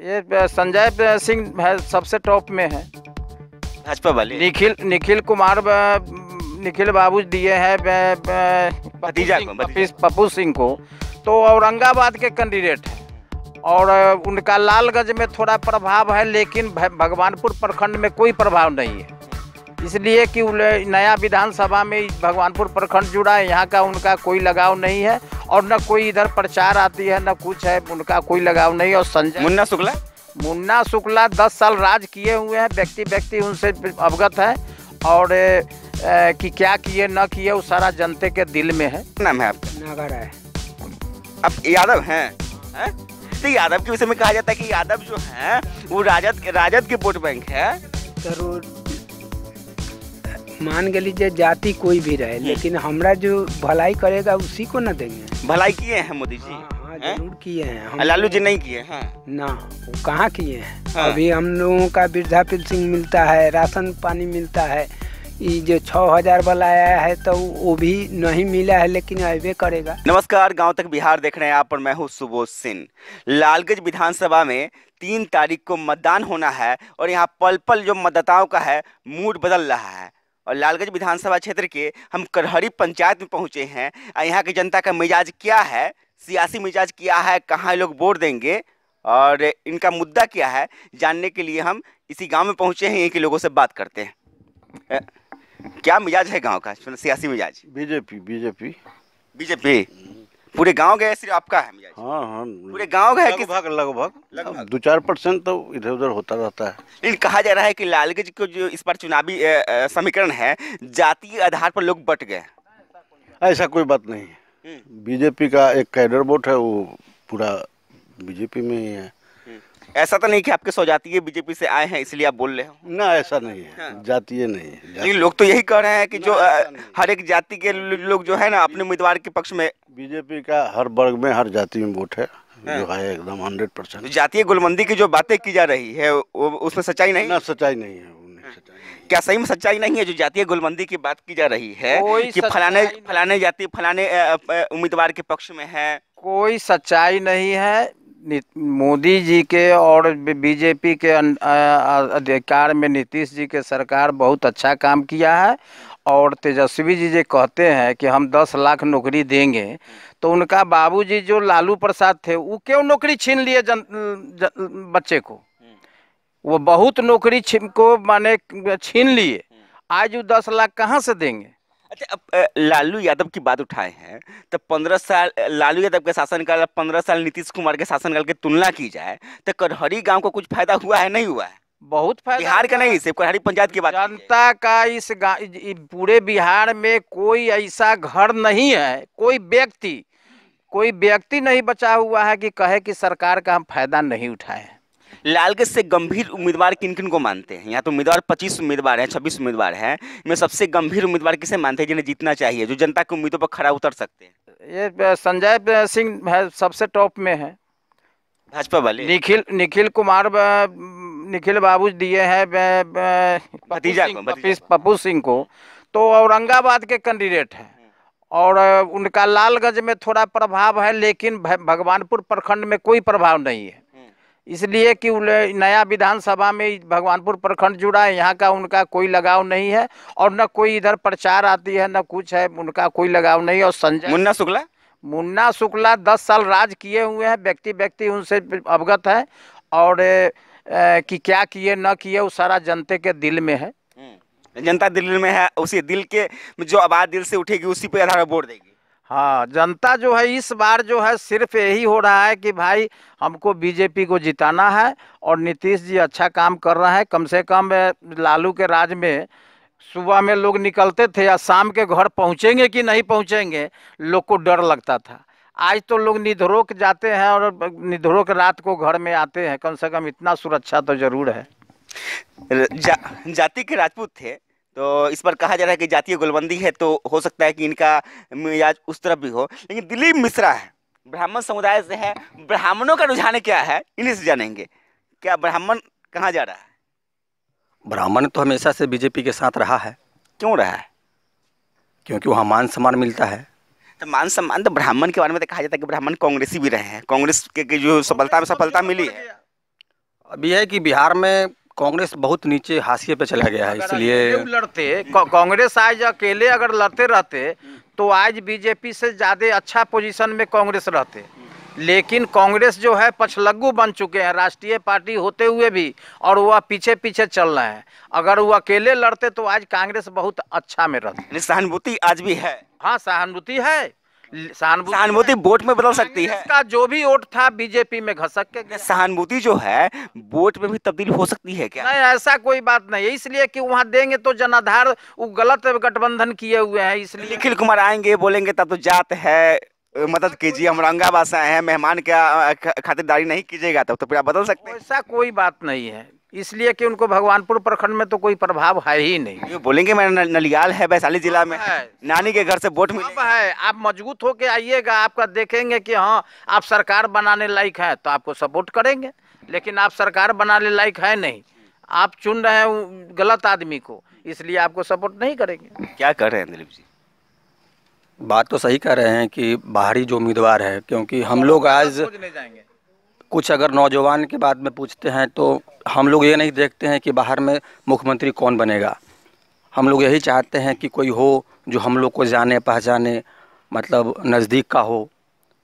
ये संजय सिंह है, सबसे टॉप में है। भाजपा वाले निखिल कुमार निखिल बाबू दिए हैं भतीजा पप्पू सिंह को, तो औरंगाबाद के कैंडिडेट हैं और उनका लालगंज में थोड़ा प्रभाव है, लेकिन भगवानपुर प्रखंड में कोई प्रभाव नहीं है, इसलिए कि नया विधानसभा में भगवानपुर प्रखंड जुड़ा है, यहाँ का उनका कोई लगाव नहीं है और न कोई इधर प्रचार आती है न कुछ है, उनका कोई लगाव नहीं है। और संजय मुन्ना शुक्ला 10 साल राज किए हुए हैं, व्यक्ति उनसे अवगत है और कि क्या किए न किए वो सारा जनते के दिल में है। नाम है आपका? नागर है। अब यादव हैं है? तो यादव के विषय में कहा जाता है कि यादव जो है वो राजद के वोट बैंक है। जरूर मान के लीजिए जाति कोई भी रहे, लेकिन हमरा जो भलाई करेगा उसी को न देंगे। भलाई किए हैं मोदी जी? हाँ जरूर किए हैं। लालू जी नहीं किए हैं ना, वो कहाँ किए हैं। हाँ। अभी हम लोगों का वृद्धा पेंशन मिलता है, राशन पानी मिलता है, ये जो 6000 वाला आया है तो वो भी नहीं मिला है, लेकिन अबे करेगा। नमस्कार, गांव तक बिहार देख रहे हैं आप और मैं हूं सुबोध सिंह। लालगंज विधानसभा में 3 तारीख को मतदान होना है और यहाँ पल पल जो मतदाताओं का है मूड बदल रहा है। और लालगंज विधानसभा क्षेत्र के हम करहरी पंचायत में पहुंचे हैं। यहाँ की जनता का मिजाज क्या है, सियासी मिजाज क्या है, कहाँ लोग वोट देंगे और इनका मुद्दा क्या है, जानने के लिए हम इसी गांव में पहुंचे हैं। यहीं के लोगों से बात करते हैं। क्या मिजाज है गांव का, सियासी मिजाज? बीजेपी पूरे गांव गए, सिर्फ आपका है मिजाज? हाँ, पूरे गांव गए? लगभग 2-4% तो इधर उधर होता रहता है। लेकिन कहा जा रहा है कि लालगंज को जो इस बार चुनावी समीकरण है, जातीय आधार पर लोग बट गए। ऐसा कोई बात नहीं है। बीजेपी का एक कैडर वोट है, वो पूरा बीजेपी में ही है। ऐसा तो नहीं कि आपके स्वजातीय बीजेपी से आए हैं इसलिए आप बोल रहे हो? ना, ऐसा नहीं है। हाँ। जातीय नहीं है। लेकिन लोग तो यही कह रहे हैं कि जो हर एक जाति के लोग जो है ना अपने उम्मीदवार के पक्ष में। बीजेपी का हर वर्ग में हर जाति में वोट है, जो है एकदम 100%। जातीय गुलमंदी की जो बातें की जा रही है वो उसमें सच्चाई नहीं? ना, सच्चाई नहीं है। क्या सही में सच्चाई नहीं है जो जातीय गुलमंदी की बात की जा रही है कि फलाने जाति फलाने उम्मीदवार के पक्ष में है? कोई सच्चाई नहीं है। मोदी जी के और बीजेपी के अधिकार में नीतीश जी के सरकार बहुत अच्छा काम किया है और तेजस्वी जी जो कहते हैं कि हम 10 लाख नौकरी देंगे, तो उनका बाबूजी जो लालू प्रसाद थे वो क्यों नौकरी छीन लिए बच्चे को? वो बहुत नौकरी को माने छीन लिए, आज वो 10 लाख कहाँ से देंगे? अच्छा, अब लालू यादव की बात उठाए हैं तो 15 साल लालू यादव के शासनकाल, 15 साल नीतीश कुमार के शासनकाल की तुलना की जाए तो करहरी गांव को कुछ फायदा हुआ है, नहीं हुआ है? बहुत फायदा। बिहार का नहीं, सिर्फ करहरी पंचायत की बात। जनता का इस पूरे बिहार में कोई ऐसा घर नहीं है, कोई व्यक्ति नहीं बचा हुआ है कि कहे कि सरकार का हम फायदा नहीं उठाए। लालगंज से गंभीर उम्मीदवार किन किन को मानते हैं? यहाँ तो उम्मीदवार 25 उम्मीदवार हैं, 26 उम्मीदवार हैं, इनमें सबसे गंभीर उम्मीदवार किसे मानते हैं जिन्हें जीतना चाहिए, जो जनता की उम्मीदों पर खरा उतर सकते हैं? ये संजय सिंह है, सबसे टॉप में है। भाजपा वाले निखिल कुमार निखिल बाबू दिए हैं भतीजा पप्पू सिंह को, तो औरंगाबाद के कैंडिडेट हैं और उनका लालगंज में थोड़ा प्रभाव है, लेकिन भगवानपुर प्रखंड में कोई प्रभाव नहीं है, इसलिए कि नया विधानसभा में भगवानपुर प्रखंड जुड़ा है, यहाँ का उनका कोई लगाव नहीं है और न कोई इधर प्रचार आती है न कुछ है, उनका कोई लगाव नहीं है। और संजय मुन्ना शुक्ला 10 साल राज किए हुए हैं, व्यक्ति उनसे अवगत है और कि क्या किए न किए वो सारा जनते के दिल में है। जनता दिल में है, उसी दिल के जो आवाज दिल से उठेगी उसी पे आधार वोट देगी। हाँ, जनता जो है इस बार जो है सिर्फ यही हो रहा है कि भाई हमको बीजेपी को जिताना है और नीतीश जी अच्छा काम कर रहे हैं। कम से कम लालू के राज में सुबह में लोग निकलते थे या शाम के घर पहुंचेंगे कि नहीं पहुंचेंगे, लोग को डर लगता था। आज तो लोग निधरोक जाते हैं और निधरोक रात को घर में आते हैं, कम से कम इतना सुरक्षा तो जरूर है। जाति के राजपूत थे तो इस पर कहा जा रहा है कि जातीय गुलबंदी है, तो हो सकता है कि इनका मिजाज उस तरफ भी हो। लेकिन दिलीप मिश्रा है, ब्राह्मण समुदाय से है, ब्राह्मणों का रुझान क्या है इन्हीं से जानेंगे। क्या ब्राह्मण कहाँ जा रहा है? ब्राह्मण तो हमेशा से बीजेपी के साथ रहा है। क्यों रहा है? क्योंकि वहाँ मान सम्मान मिलता है। तो मान सम्मान, तो ब्राह्मण के बारे में तो कहा जाता है कि ब्राह्मण कांग्रेसी भी रहे हैं, कांग्रेस के जो सफलता मिली है। अभी है कि बिहार में कांग्रेस बहुत नीचे हाशिए पे चला गया है, अगर इसलिए अकेले वो लड़ते कांग्रेस आज अकेले अगर लड़ते रहते तो आज बीजेपी से ज़्यादा अच्छा पोजीशन में कांग्रेस रहते। लेकिन कांग्रेस जो है पछलग्गू बन चुके हैं राष्ट्रीय पार्टी होते हुए भी, और वह पीछे पीछे चल रहे हैं। अगर वो अकेले लड़ते तो आज कांग्रेस बहुत अच्छा में रहती। यानी सहानुभूति आज भी है। हाँ, सहानुभूति है। सहानुभूति वोट में बदल सकती है। इसका जो भी वोट था बीजेपी में घसक के गया। सहानुभूति जो है वोट में भी तब्दील हो सकती है क्या? नहीं, ऐसा कोई बात नहीं है, इसलिए कि वहाँ देंगे तो जनाधार वो गलत गठबंधन किए हुए हैं, इसलिए निखिल कुमार आएंगे बोलेंगे तब तो जात है, मदद कीजिए, हम औरंगाबाद से आए हैं, मेहमान क्या खातिरदारी नहीं कीजिएगा तब तो फिर आप बदल सकते हैं। ऐसा कोई बात नहीं है, इसलिए कि उनको भगवानपुर प्रखंड में तो कोई प्रभाव है ही नहीं। ये बोलेंगे मेरा नलियाल है वैशाली जिला में है। नानी के घर से वोट अब मिले। है, आप मजबूत होके आइएगा, आपका देखेंगे कि हाँ आप सरकार बनाने लायक है तो आपको सपोर्ट करेंगे। लेकिन आप सरकार बनाने लायक है नहीं, आप चुन रहे हैं गलत आदमी को, इसलिए आपको सपोर्ट नहीं करेंगे। क्या कर रहे हैं दिलीप जी? बात तो सही कह रहे हैं कि बाहरी जो उम्मीदवार है, क्योंकि हम लोग आज नहीं जाएंगे। कुछ अगर नौजवान के बारे में पूछते हैं तो हम लोग ये नहीं देखते हैं कि बाहर में मुख्यमंत्री कौन बनेगा। हम लोग यही चाहते हैं कि कोई हो जो हम लोग को जाने पहचाने, मतलब नज़दीक का हो।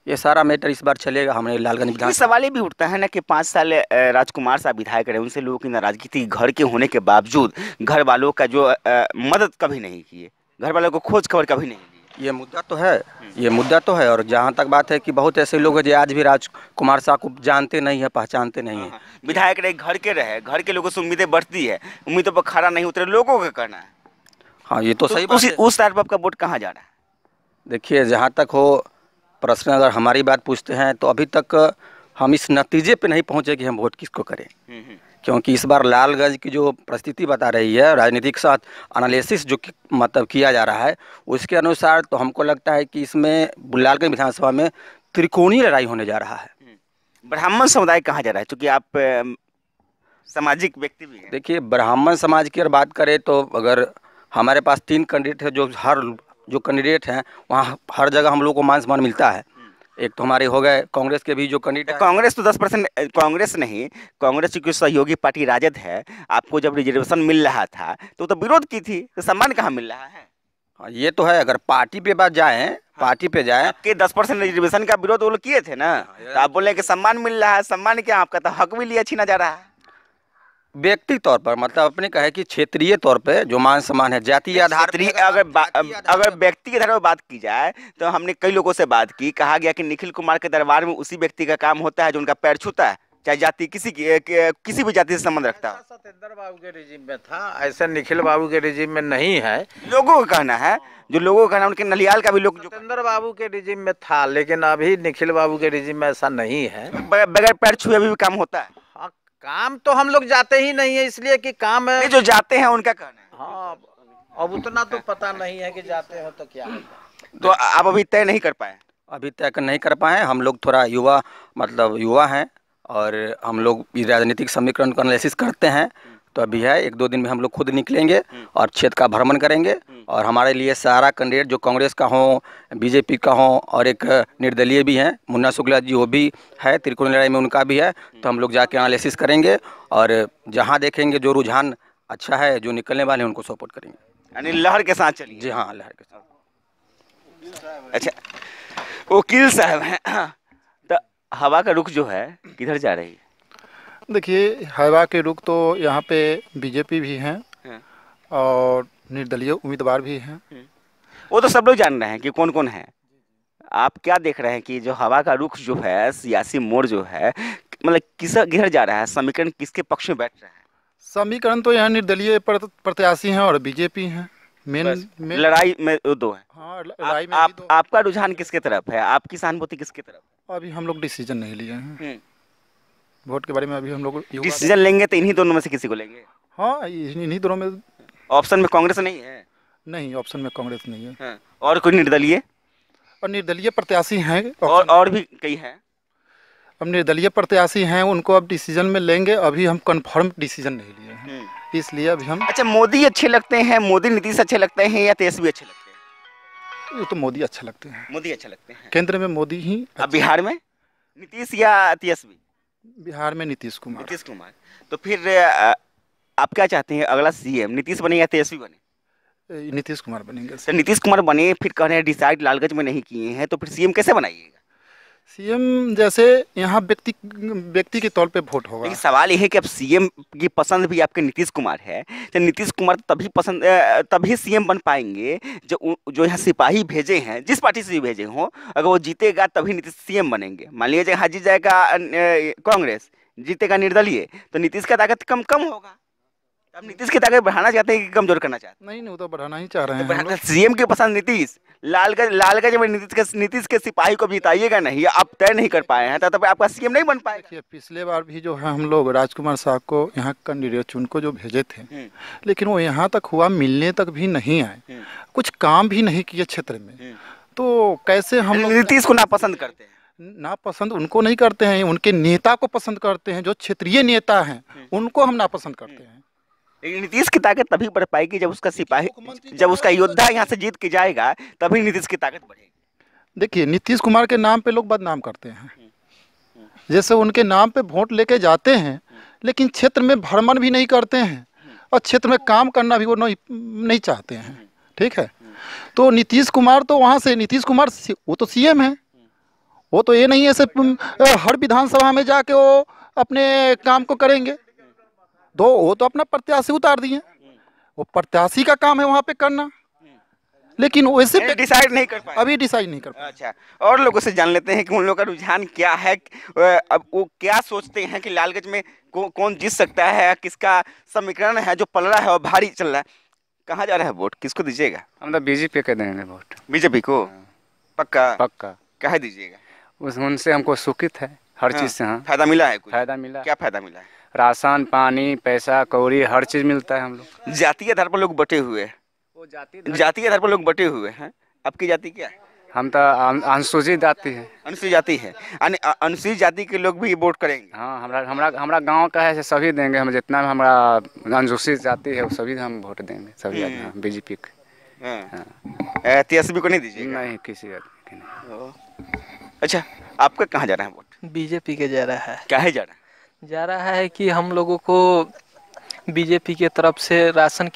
ये सारा मैटर इस बार चलेगा। हमने लालगंज ये विधान सवाल ये भी उठता है ना कि 5 साल राजकुमार साहब विधायक रहे, उनसे लोगों की नाराजगी थी, घर के होने के बावजूद घर वालों का जो मदद कभी नहीं किए, घर वालों को खोज खबर कभी नहीं दी। ये मुद्दा तो है, ये मुद्दा तो है। और जहाँ तक बात है कि बहुत ऐसे लोग हैं जो आज भी राजकुमार साहब को जानते नहीं है, पहचानते नहीं है। विधायक रहे, घर के रहे, घर के लोगों से उम्मीदें बढ़ती है, उम्मीदों पर खरा नहीं उतरे, लोगों का करना है। हाँ, ये तो सही बात है। उस साइड पर आपका वोट कहाँ जा रहा है? देखिए, जहाँ तक हो प्रश्न अगर हमारी बात पूछते हैं तो अभी तक हम इस नतीजे पे नहीं पहुँचे कि हम वोट किसको करें, क्योंकि इस बार लालगंज की जो परिस्थिति बता रही है, राजनीतिक साथ एनालिसिस जो मतलब किया जा रहा है, उसके अनुसार तो हमको लगता है कि इसमें लालगंज विधानसभा में त्रिकोणीय लड़ाई होने जा रहा है। ब्राह्मण समुदाय कहाँ जा रहा है, क्योंकि आप सामाजिक व्यक्ति भी हैं? देखिए, ब्राह्मण समाज की अगर बात करें तो अगर हमारे पास 3 कैंडिडेट है, जो कैंडिडेट हैं वहाँ हर जगह हम लोग को मान सम्मान मिलता है। एक तो हमारे हो गए कांग्रेस के भी जो कैंडिडेट, कांग्रेस तो 10% कांग्रेस नहीं, कांग्रेस की सहयोगी पार्टी राजद है, आपको जब रिजर्वेशन मिल रहा था तो विरोध की थी, तो सम्मान कहाँ मिल रहा है? हाँ, ये तो है। अगर पार्टी पे बात जाए, पार्टी पे जाए, आपके 10% रिजर्वेशन का विरोध वो लोग किए थे ना, तो आप बोले कि सम्मान मिल रहा है। सम्मान क्या, आपका तो हक भी लिया छीना जा रहा है। व्यक्ति तौर पर मतलब अपने कहे कि क्षेत्रीय तौर पे जो मान सम्मान है, जातीय आधार पर, अगर व्यक्ति के आधार पर बात की जाए तो हमने कई लोगों से बात की, कहा गया कि निखिल कुमार के दरबार में उसी व्यक्ति का काम होता है जो उनका पैर छूता है, चाहे जाति किसी भी जाति से संबंध रखता है। सत्येंद्र बाबू के रिजीम में था, ऐसे निखिल बाबू के रिजीम में नहीं है। लोगों का कहना है, जो लोगों का कहना, उनके नलियाल का भी लोग सत्येंद्र बाबू के रिजीम में था, लेकिन अभी निखिल बाबू के रिजीम में ऐसा नहीं है। बगैर पैर छुए भी काम होता है। काम तो हम लोग जाते ही नहीं है, इसलिए कि काम है। जो जाते हैं उनका कहना है। हाँ, अब उतना तो पता नहीं है कि जाते हो तो क्या होगा। तो आप अभी तय नहीं कर पाए? अभी तक नहीं कर पाए। हम लोग थोड़ा युवा हैं और हम लोग राजनीतिक समीकरण का एनालिसिस करते हैं। तो अभी है 1-2 दिन में हम लोग खुद निकलेंगे और क्षेत्र का भ्रमण करेंगे। और हमारे लिए सारा कैंडिडेट जो कांग्रेस का हो, बीजेपी का हो, और एक निर्दलीय भी हैं, मुन्ना शुक्ला जी, वो भी है, त्रिकोणीय लड़ाई में उनका भी है। तो हम लोग जाके एनालिसिस करेंगे और जहाँ देखेंगे जो रुझान अच्छा है, जो निकलने वाले हैं, उनको सपोर्ट करेंगे। यानी लहर के साथ चलिए। जी हाँ, लहर के साथ। अच्छा, वकील साहब हैं, तो हवा का रुख जो है किधर जा रही है? देखिए, हवा के रुख तो यहाँ पे बीजेपी भी हैं और निर्दलीय उम्मीदवार भी हैं। वो तो सब लोग जान रहे हैं कि कौन कौन है। आप क्या देख रहे हैं कि जो हवा का रुख जो है, सियासी मोड़ जो है, मतलब किधर जा रहा है? समीकरण किसके पक्ष में बैठ रहा है? समीकरण तो यहाँ निर्दलीय प्रत्याशी हैं और बीजेपी हैं। मेन लड़ाई में दो है। हाँ, लड़ाई में आपका रुझान किसके तरफ है? आपकी सहानुभूति किसके तरफ? अभी हम लोग डिसीजन नहीं लिए हैं वोट के बारे में। अभी हम लोग डिसीजन लेंगे तो इन्हीं दोनों में से किसी को लेंगे? हाँ, इन्हीं दोनों में। ऑप्शन में कांग्रेस नहीं है? नहीं, ऑप्शन में कांग्रेस नहीं है। हाँ। और कोई निर्दलीय? और निर्दलीय प्रत्याशी हैं और भी कई हैं। अब निर्दलीय प्रत्याशी हैं, उनको अब डिसीजन में लेंगे। अभी हम कंफर्म डिसीजन नहीं लिए हैं, इसलिए अभी हम। अच्छा, मोदी अच्छे लगते हैं, मोदी नीतीश अच्छे लगते हैं, या तेजस्वी अच्छे लगते हैं? ये तो मोदी अच्छे लगते हैं। मोदी अच्छे लगते हैं। केंद्र में मोदी ही। अब बिहार में नीतीश या तेजस्वी? बिहार में नीतीश कुमार। नीतीश कुमार। तो फिर आप क्या चाहते हैं, अगला सीएम नीतीश बने या तेजस्वी बने? नीतीश कुमार बनेंगे। सर नीतीश कुमार बने, फिर कह रहे हैं डिसाइड लालगंज में नहीं किए हैं, तो फिर सीएम कैसे बनाइएगा? सीएम जैसे यहाँ व्यक्ति के तौर पे वोट होगा। लेकिन सवाल ये है कि अब सीएम की पसंद भी आपके नीतीश कुमार है, तो नीतीश कुमार तभी पसंद तभी सीएम बन पाएंगे जो यहाँ सिपाही भेजे हैं, जिस पार्टी से भी भेजे हों, अगर वो जीतेगा तभी नीतीश सीएम बनेंगे। मान लीजिए यहाँ जीत जाएगा कांग्रेस, जीतेगा निर्दलीय, तो नीतीश का ताकत कम कम होगा। अब नीतीश की ताकत बढ़ाना चाहते हैं कि कमजोर करना चाहते हैं? नहीं, वो तो बढ़ाना ही चाह रहे हैं। सीएम की पसंद नीतीश, लालगंज में नीतीश के सिपाही को जिताइएगा नहीं, आप तय नहीं कर पाए हैं, तब आपका सीएम नहीं बन पाएगा। देखिए, पिछले बार भी जो है हम लोग राजकुमार साहब को यहाँ कैंडिडेट चुन को जो भेजे थे, लेकिन वो यहाँ तक हुआ, मिलने तक भी नहीं आए, कुछ काम भी नहीं किए क्षेत्र में। तो कैसे हम लोग नीतीश को नापसंद करते हैं? नापसंद उनको नहीं करते हैं, उनके नेता को पसंद करते हैं। जो क्षेत्रीय नेता हैं उनको हम नापसंद करते हैं। नीतीश की ताकत तभी बढ़ पाएगी जब उसका सिपाही, जब उसका योद्धा यहाँ से जीत के जाएगा, तभी नीतीश की ताकत बढ़ेगी। देखिए, नीतीश कुमार के नाम पे लोग बदनाम करते हैं, जैसे उनके नाम पे वोट लेके जाते हैं, लेकिन क्षेत्र में भ्रमण भी नहीं करते हैं और क्षेत्र में काम करना भी वो नहीं चाहते हैं। ठीक है, तो नीतीश कुमार तो वहाँ से, नीतीश कुमार वो तो सीएम है, वो तो ये नहीं है सिर्फ हर विधानसभा में जाके वो अपने काम को करेंगे। वो तो अपना प्रत्याशी उतार दिए, वो प्रत्याशी का काम है वहाँ पे करना, लेकिन वैसे डिसाइड नहीं कर पाए, अभी डिसाइड नहीं कर पाए। अच्छा, और लोगों से जान लेते हैं कि उन लोगों का रुझान क्या है, अब वो क्या सोचते हैं कि लालगंज में कौन जीत सकता है, किसका समीकरण है जो पल रहा है और भारी चल रहा है। कहाँ जा रहा है वोट, किसको दीजिएगा? हम तो बीजेपी के देंगे वोट। बीजेपी को? पक्का? पक्का। कहाँ दीजिएगा? उनसे हमको सुखित है हर चीज़ से। हाँ, फायदा मिला है? कुछ फायदा मिला। क्या फायदा मिला है? राशन, पानी, पैसा कौड़ी, हर चीज़ मिलता है। हम लोग जाति के आधार पर लोग बटे हुए हैं, वो जाति के आधार पर लोग बटे हुए हैं। आपकी जाति क्या है? हम तो अनुसूचित जाति है। अनुसूचित जाति है, अनुसूचित जाति के लोग भी वोट करेंगे? हाँ, हमारा गांव का है, सभी देंगे। हम जितना हमारा अनुसूचित जाति है वो सभी हम वोट देंगे, सभी बीजेपी के। तेजस्वी को नहीं दीजिएगा? नहीं, किसी आदमी के नहीं। अच्छा, आपका कहाँ जा रहा है वोट? बीजेपी के जा रहा है। काहे जा रहा है? जा रहा है कि हम लोगों को बीजेपी के तरफ से राशन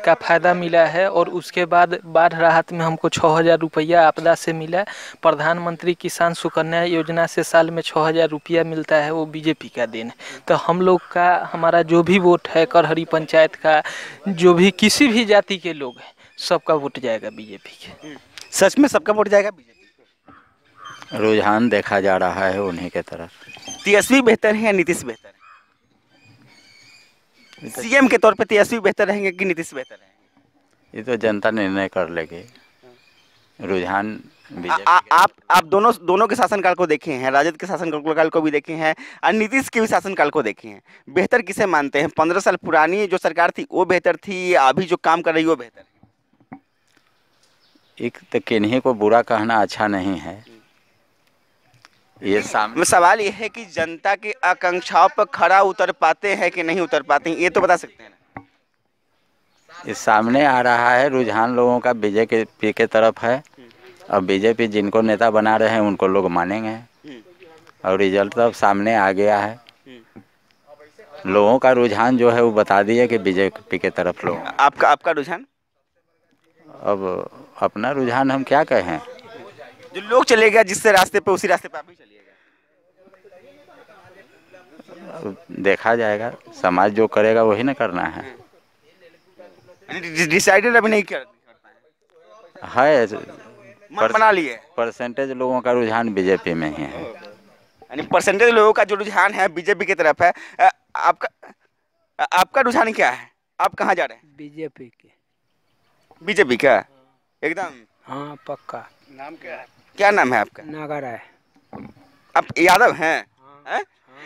का फ़ायदा मिला है, और उसके बाद बाढ़ राहत में हमको 6,000 रुपया आपदा से मिला। प्रधानमंत्री किसान सुकन्या योजना से साल में 6,000 रुपया मिलता है, वो बीजेपी का देन है। तो हम लोग का, हमारा जो भी वोट है, करहरी पंचायत का, जो भी किसी भी जाति के लोग हैं, सबका वोट जाएगा बीजेपी के। सच में सबका वोट जाएगा बीजेपी? रुझान देखा जा रहा है उन्हीं के तरफ। तेजस्वी बेहतर है या नीतीश बेहतर है? सीएम के तौर पे तेजस्वी बेहतर रहेंगे कि नीतीश बेहतर रहेंगे? ये तो जनता निर्णय कर लेगी। रुझान आप दोनों के शासनकाल को देखे हैं, राजद के शासनकाल को भी देखे हैं और नीतीश के भी शासनकाल को देखे हैं। बेहतर किसे मानते हैं? 15 साल पुरानी जो सरकार थी वो बेहतर थी, या अभी जो काम कर रही है वो बेहतर है? एक तो किन्हीं को बुरा कहना अच्छा नहीं है। ये सवाल ये है कि जनता की आकांक्षाओं पर खरा उतर पाते हैं कि नहीं उतर पाते हैं, ये तो बता सकते हैं ना? इस सामने आ रहा है रुझान लोगों का बीजेपी के तरफ है, और बीजेपी जिनको नेता बना रहे हैं उनको लोग मानेंगे, और रिजल्ट तो सामने आ गया है। लोगों का रुझान जो है वो बता दिए कि बीजेपी के तरफ लोग। आपका रुझान? अब अपना रुझान हम क्या कहें, जो लोग चलेगा जिससे रास्ते पे, उसी रास्ते पे आप भी चलिएगा। देखा जाएगा, समाज जो करेगा वही ना करना है। डिसाइडेड अभी नहीं कर है, बना लिए। परसेंटेज लोगों का रुझान बीजेपी में ही है, यानी परसेंटेज लोगों का जो रुझान है बीजेपी की तरफ है। आपका रुझान क्या है? आप कहाँ जा रहे हैं? बीजेपी के। बीजेपी का एकदम? हाँ, पक्का। नाम क्या है? क्या नाम है आपका? नागर है। आप यादव हैं? हाँ।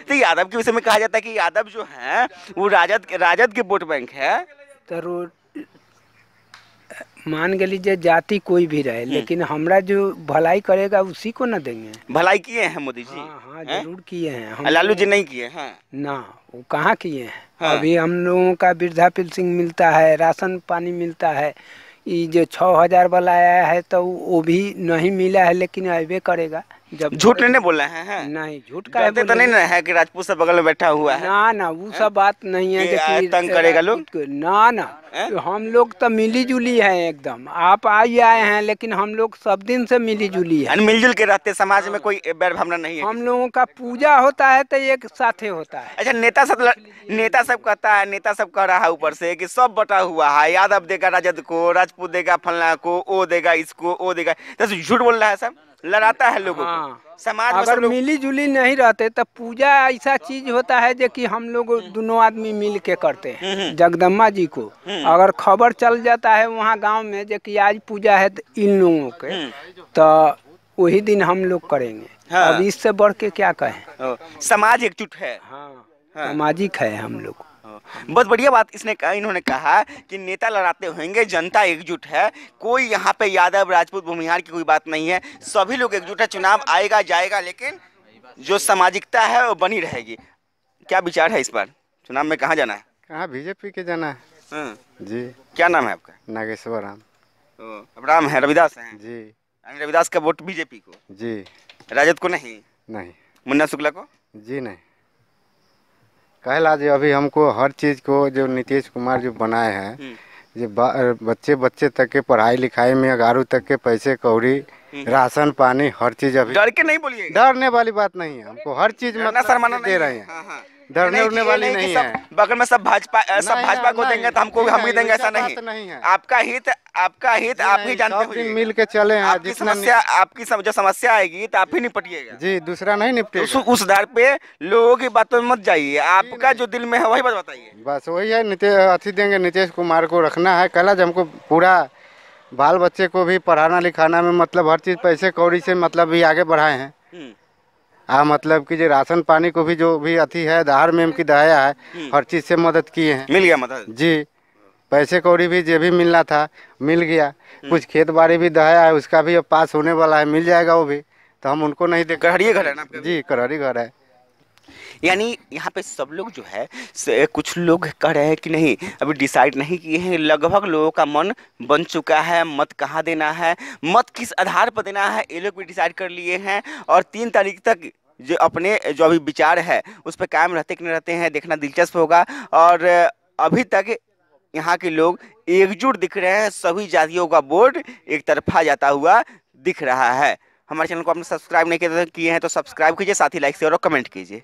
तो यादव के विषय में कहा जाता है कि यादव जो है वो राजद के वोट बैंक है। तो मान के लीजिए जाति कोई भी रहे, लेकिन हमरा जो भलाई करेगा उसी को न देंगे। भलाई किए हैं मोदी जी? हाँ, जरूर किए हैं। लालू जी नहीं किए हैं ना, वो कहाँ किए हैं? हाँ। अभी हम लोगों का वृद्धा पेंशन मिलता है, राशन पानी मिलता है। ये जो 6,000 वाला आया है तो वो भी नहीं मिला है, लेकिन अबे करेगा। जब झूठ नहीं बोल रहे हैं? नहीं, झूठ का कहते तो नहीं ना है कि राजपूत सब बगल में बैठा हुआ है? ना वो सब बात नहीं है कि तंग करेगा लोग? ना हम लोग तो मिली जुली है एकदम। आप आए हैं, लेकिन हम लोग सब दिन से मिली जुली है, मिलजुल के रहते, समाज में कोई बैर भावना नहीं है। हम लोगों का पूजा होता है तो एक साथ होता है। अच्छा, नेता सब कहता है, नेता सब कह रहा है ऊपर से कि सब बटा हुआ है, यादव देगा राजद को, राजपूत देगा फलना को, ओ देगा इसको, ओ देगा, तो झूठ बोल रहा है सब, लड़ाता है लोगों को। समाज में अगर मिली जुली नहीं रहते तो पूजा ऐसा चीज होता है जो कि हम लोग दोनों आदमी मिल के करते हैं। जगदम्बा जी को अगर खबर चल जाता है वहाँ गांव में जो कि आज पूजा है तो इन लोगों के, तो वही दिन हम लोग करेंगे। हाँ। अब इससे बढ़ के क्या कहें? समाज एकजुट है। हाँ, सामाजिक है हम लोग। बहुत बढ़िया बात इन्होंने कहा कि नेता लड़ाते होंगे, जनता एकजुट है, कोई यहाँ पे यादव राजपूत भूमिहार की कोई बात नहीं है, सभी लोग एकजुट है। चुनाव आएगा जाएगा, लेकिन जो सामाजिकता है वो बनी रहेगी। क्या विचार है इस बार चुनाव में? कहाँ जाना है? कहाँ बीजेपी के जाना है जी। क्या नाम है आपका? नागेश्वर राम। अब राम है, रविदास है जी। रविदास का वोट बीजेपी को जी, राजद को नहीं? नहीं। मुन्ना शुक्ला को जी नहीं। कहला जी अभी हमको हर चीज़ को जो नीतीश कुमार जो बनाए हैं, जो बच्चे तक के पढ़ाई लिखाई में 11वीं तक के पैसे कौड़ी, राशन पानी, हर चीज़ अभी। डर के नहीं बोलिए, डरने वाली बात नहीं है, हमको हर चीज़ मतलब दे रहे हैं। डरने उड़ने वाली नहीं है। बगल में सब भाजपा को देंगे तो हमको हम भी देंगे, ऐसा नहीं है। आपका हित आप ही जानते हो, मिल के चले हैं। आपकी जो समस्या आएगी तो आप ही निपटिएगा जी, दूसरा नहीं निपटेगा। उस आधार पे लोगों की बातों में मत जाइए, आपका जो दिल में है वही बात बताइए। बस वही है, अति देंगे नीतीश कुमार को रखना है। कल आज हमको पूरा बाल बच्चे को भी पढ़ाना लिखाना में मतलब हर चीज़ पैसे कौड़ी से मतलब भी आगे बढ़ाए हैं। मतलब कि जो राशन पानी को भी जो भी अति है, दाहर में की दया है, हर चीज़ से मदद किए हैं। मिल गया मदद जी। पैसे कौड़ी भी जो भी मिलना था मिल गया। कुछ खेत बाड़ी भी दया है, उसका भी अब पास होने वाला है, मिल जाएगा वो भी। तो हम उनको नहीं देख। करहरी घर है ना आपका? जी, करहरी घर है। यानी यहाँ पे सब लोग जो है, कुछ लोग कह रहे हैं कि नहीं अभी डिसाइड नहीं किए हैं, लगभग लोगों का मन बन चुका है। मत कहाँ देना है, मत किस आधार पर देना है, ये लोग भी डिसाइड कर लिए हैं। और 3 तारीख तक जो अभी विचार है उस पर कायम रहते कि नहीं रहते हैं, देखना दिलचस्प होगा। और अभी तक यहाँ के लोग एकजुट दिख रहे हैं, सभी जातियों का वोट एक तरफा जाता हुआ दिख रहा है। हमारे चैनल को आपने सब्सक्राइब नहीं किए हैं तो सब्सक्राइब कीजिए, साथ ही लाइक शेयर और कमेंट कीजिए।